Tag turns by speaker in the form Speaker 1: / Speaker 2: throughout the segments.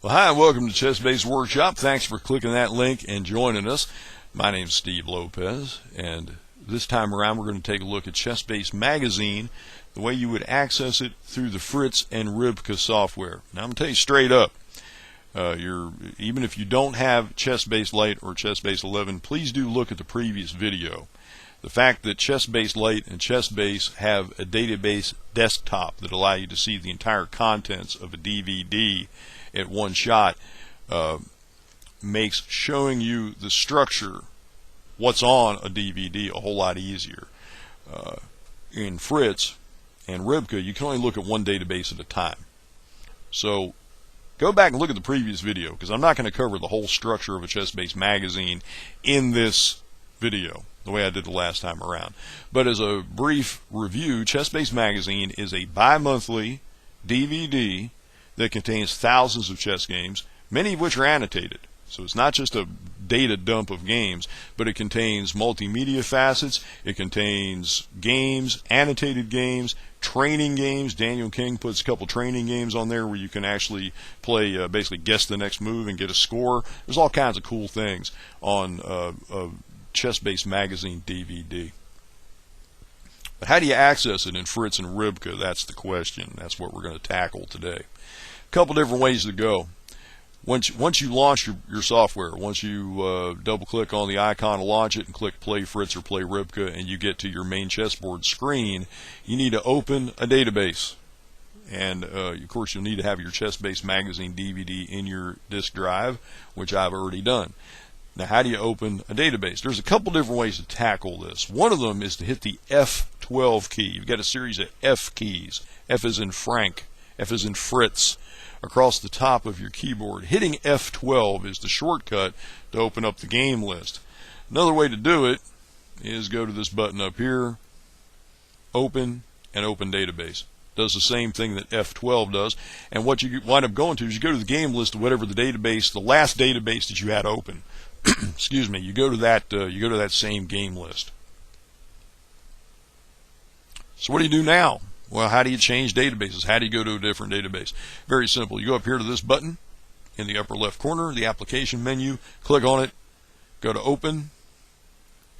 Speaker 1: Well, hi, and welcome to ChessBase Workshop. Thanks for clicking that link and joining us. My name's Steve Lopez, and this time around we're going to take a look at ChessBase Magazine, the way you would access it through the Fritz and Rybka software. Now, I'm going to tell you straight up, even if you don't have ChessBase Lite or ChessBase 11, please do look at the previous video. The fact that ChessBase Lite and ChessBase have a database desktop that allow you to see the entire contents of a DVD at one shot makes showing you the structure, what's on a DVD, a whole lot easier. In Fritz and Rybka, you can only look at one database at a time. So go back and look at the previous video, because I'm not going to cover the whole structure of a ChessBase magazine in this video the way I did the last time around. But as a brief review, ChessBase Magazine is a bi-monthly DVD that contains thousands of chess games, many of which are annotated. So it's not just a data dump of games, but it contains multimedia facets, it contains games, annotated games, training games. Daniel King puts a couple training games on there where you can actually play, basically guess the next move and get a score. There's all kinds of cool things on a ChessBase Magazine DVD. But how do you access it in Fritz and Rybka? That's the question. That's what we're going to tackle today. A couple different ways to go. Once you launch your software, once you double click on the icon to launch it and click Play Fritz or Play Rybka, and you get to your main chessboard screen, you need to open a database. And of course you'll need to have your ChessBase Magazine DVD in your disk drive, which I've already done. Now, how do you open a database? There's a couple different ways to tackle this. One of them is to hit the F12 key. You've got a series of F keys. F as in Frank, F as in Fritz, across the top of your keyboard. Hitting F12 is the shortcut to open up the game list. Another way to do it is go to this button up here, Open, and Open Database. Does the same thing that F12 does. And what you wind up going to is you go to the game list of whatever the database, the last database that you had open. Excuse me. You go to that same game list. So what do you do now? Well, how do you change databases? How do you go to a different database? Very simple. You go up here to this button in the upper left corner, the application menu, click on it, go to Open,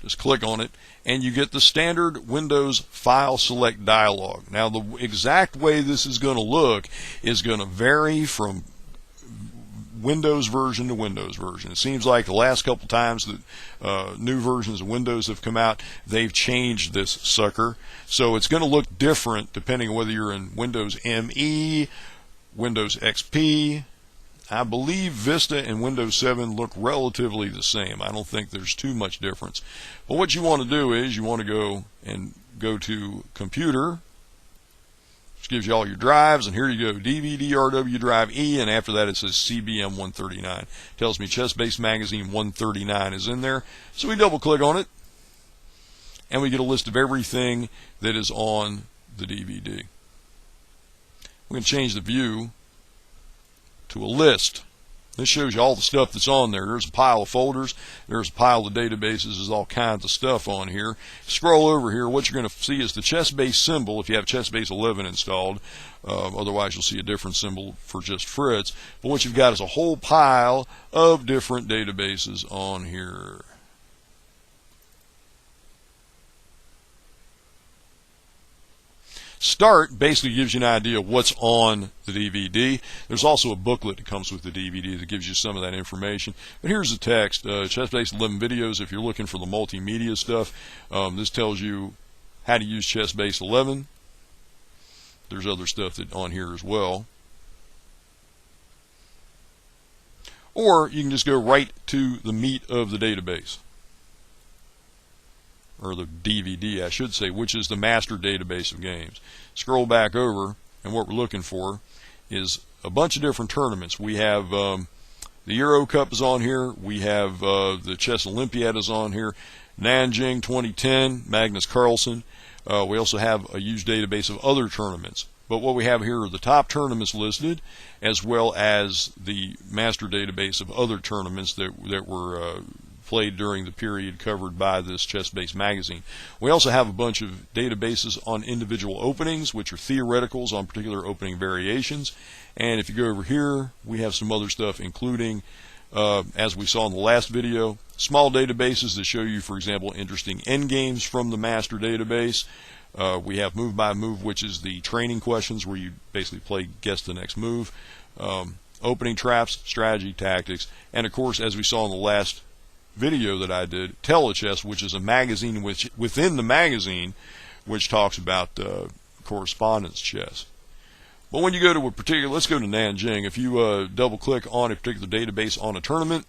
Speaker 1: just click on it, and you get the standard Windows File Select dialog. Now, the exact way this is going to look is going to vary from Windows version to Windows version. It seems like the last couple times that new versions of Windows have come out, they've changed this sucker. So it's going to look different depending on whether you're in Windows ME, Windows XP. I believe Vista and Windows 7 look relatively the same. I don't think there's too much difference. But what you want to do is you want to go to Computer, which gives you all your drives, and here you go, DVD, RW drive E, and after that it says CBM 139. Tells me ChessBase Magazine 139 is in there. So we double click on it, and we get a list of everything that is on the DVD. We're going to change the view to a list. This shows you all the stuff that's on there. There's a pile of folders. There's a pile of databases. There's all kinds of stuff on here. Scroll over here. What you're going to see is the ChessBase symbol if you have ChessBase 11 installed. Otherwise, you'll see a different symbol for just Fritz. But what you've got is a whole pile of different databases on here. Start basically gives you an idea of what's on the DVD. There's also a booklet that comes with the DVD that gives you some of that information. But here's the text. ChessBase 11 videos, if you're looking for the multimedia stuff. This tells you how to use ChessBase 11. There's other stuff on here as well. Or you can just go right to the meat of the database, or the DVD, I should say, which is the master database of games. Scroll back over, and what we're looking for is a bunch of different tournaments. We have the Euro Cup is on here. We have the Chess Olympiad is on here. Nanjing 2010, Magnus Carlsen. We also have a huge database of other tournaments. But what we have here are the top tournaments listed, as well as the master database of other tournaments that were played during the period covered by this ChessBase magazine. We also have a bunch of databases on individual openings, which are theoreticals on particular opening variations. And if you go over here, we have some other stuff, including, as we saw in the last video, small databases that show you, for example, interesting endgames from the master database. We have move by move, which is the training questions where you basically play guess the next move. Opening traps, strategy, tactics, and of course, as we saw in the last video that I did, Telechess, which is a magazine within the magazine, which talks about correspondence chess. But when you go to a particular, let's go to Nanjing. If you double click on a particular database on a tournament,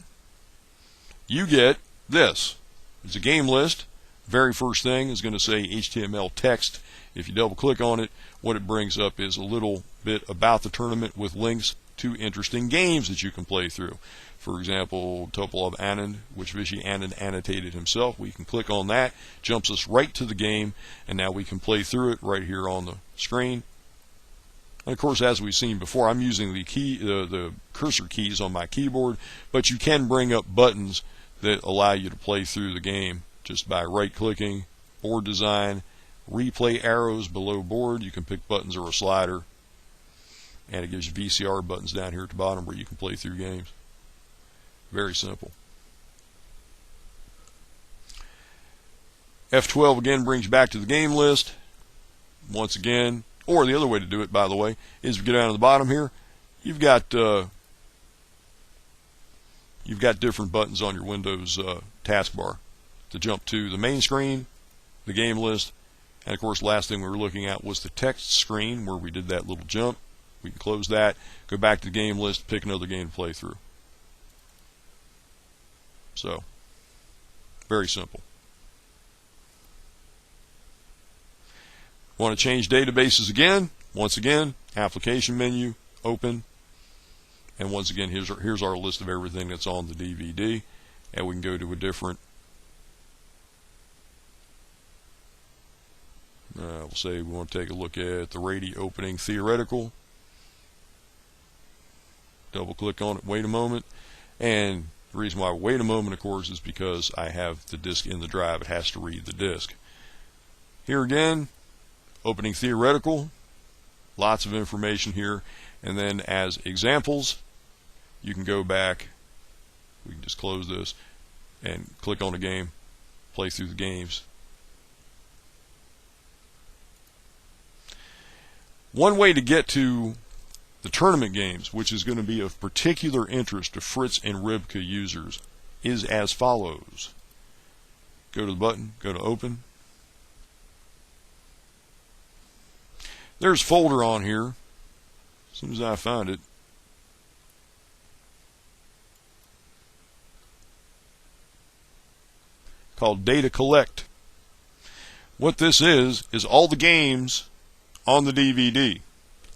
Speaker 1: you get this. It's a game list. Very first thing is going to say HTML text. If you double click on it, what it brings up is a little bit about the tournament with links to interesting games that you can play through. For example, Topolov Anand, which Vishy Anand annotated himself. We can click on that, jumps us right to the game, and now we can play through it right here on the screen. And of course, as we've seen before, I'm using the cursor keys on my keyboard, but you can bring up buttons that allow you to play through the game just by right-clicking, board design, replay arrows below board. You can pick buttons or a slider. And it gives you VCR buttons down here at the bottom where you can play through games. Very simple. F12 again brings you back to the game list. Once again, or the other way to do it, by the way, is to get down to the bottom here. You've got different buttons on your Windows taskbar to jump to the main screen, the game list, and of course, last thing we were looking at was the text screen where we did that little jump. We can close that, go back to the game list, pick another game to play through. So, very simple. Want to change databases again? Once again, application menu, open. And once again, here's our list of everything that's on the DVD. And we can go to a different, we'll say we want to take a look at the Rady opening theoretical. Double click on it, wait a moment, and the reason why I wait a moment, of course, is because I have the disk in the drive. It has to read the disk. Here again, opening theoretical, lots of information here, and then as examples, you can go back, we can just close this, and click on a game, play through the games. One way to get to the tournament games, which is going to be of particular interest to Fritz and Rybka users, is as follows. Go to the button, go to open. There's a folder on here. As soon as I find it, called Data Collect. What this is all the games on the DVD,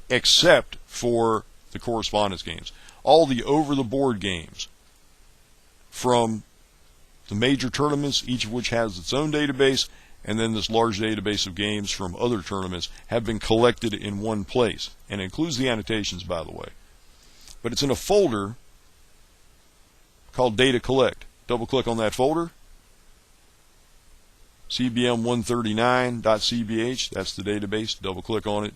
Speaker 1: except for the correspondence games. All the over-the-board games from the major tournaments, each of which has its own database, and then this large database of games from other tournaments have been collected in one place, and it includes the annotations, by the way. But it's in a folder called Data Collect. Double-click on that folder. cbm139.cbh, that's the database. Double-click on it.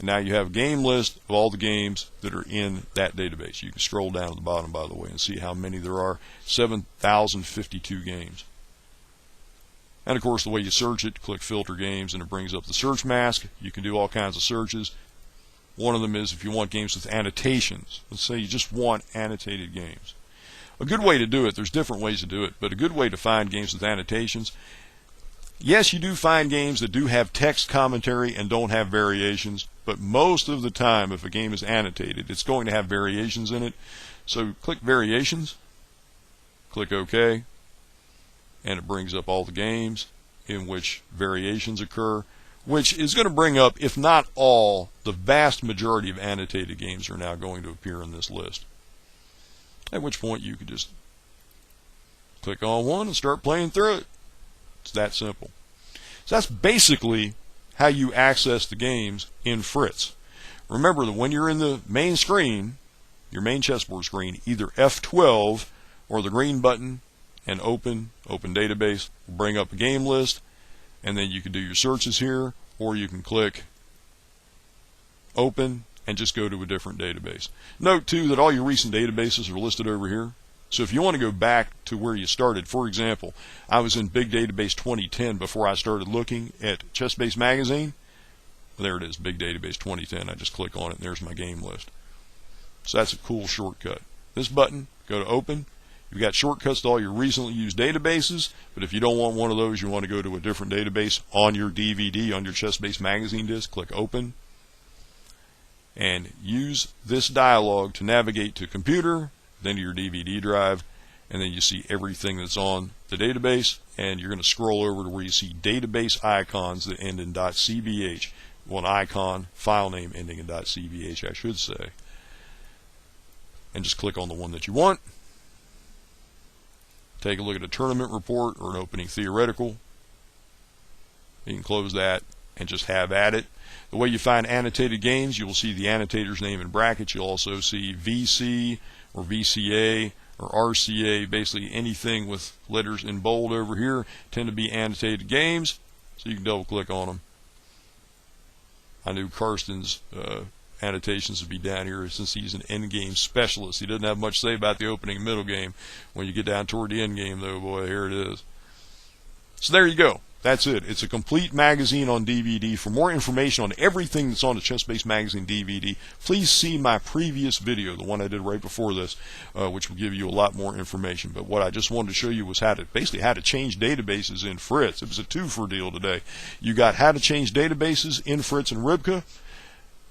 Speaker 1: And now you have a game list of all the games that are in that database. You can scroll down to the bottom, by the way, and see how many there are. 7,052 games. And of course, the way you search it, click Filter Games, and it brings up the search mask. You can do all kinds of searches. One of them is if you want games with annotations. Let's say you just want annotated games. A good way to do it, there's different ways to do it, but a good way to find games with annotations, yes, you do find games that do have text commentary and don't have variations, but most of the time, if a game is annotated, it's going to have variations in it. So click Variations, click OK, and it brings up all the games in which variations occur, which is going to bring up, if not all, the vast majority of annotated games are now going to appear in this list. At which point you could just click on one and start playing through it. It's that simple. So that's basically how you access the games in Fritz. Remember that when you're in the main screen, your main chessboard screen, either F12 or the green button and open database will bring up a game list, and then you can do your searches here, or you can click open and just go to a different database. Note too that all your recent databases are listed over here. So if you want to go back to where you started, for example, I was in Big Database 2010 before I started looking at ChessBase magazine. There it is, Big Database 2010. I just click on it and there's my game list. So that's a cool shortcut. This button, go to open. You've got shortcuts to all your recently used databases, but if you don't want one of those, you want to go to a different database on your DVD, on your ChessBase magazine disc, click open. And use this dialog to navigate to computer, then to your DVD drive, and then you see everything that's on the database, and you're going to scroll over to where you see database icons that end in .cbh. Well, an icon, file name ending in .cbh, I should say. And just click on the one that you want. Take a look at a tournament report or an opening theoretical. You can close that and just have at it. The way you find annotated games, you will see the annotator's name in brackets. You'll also see VC or VCA or RCA, basically anything with letters in bold over here tend to be annotated games, so you can double click on them. I knew Karsten's annotations would be down here since he's an end game specialist. He doesn't have much to say about the opening and middle game. When you get down toward the end game, though, boy, here it is. So there you go. That's it. It's a complete magazine on DVD. For more information on everything that's on the ChessBase magazine DVD, please see my previous video, the one I did right before this, which will give you a lot more information. But what I just wanted to show you was how to change databases in Fritz. It was a two-for deal today. You got how to change databases in Fritz and Rybka,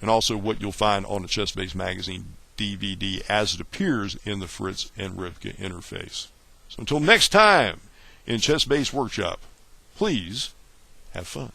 Speaker 1: and also what you'll find on the ChessBase magazine DVD as it appears in the Fritz and Rybka interface. So until next time in ChessBase Workshop, please have fun.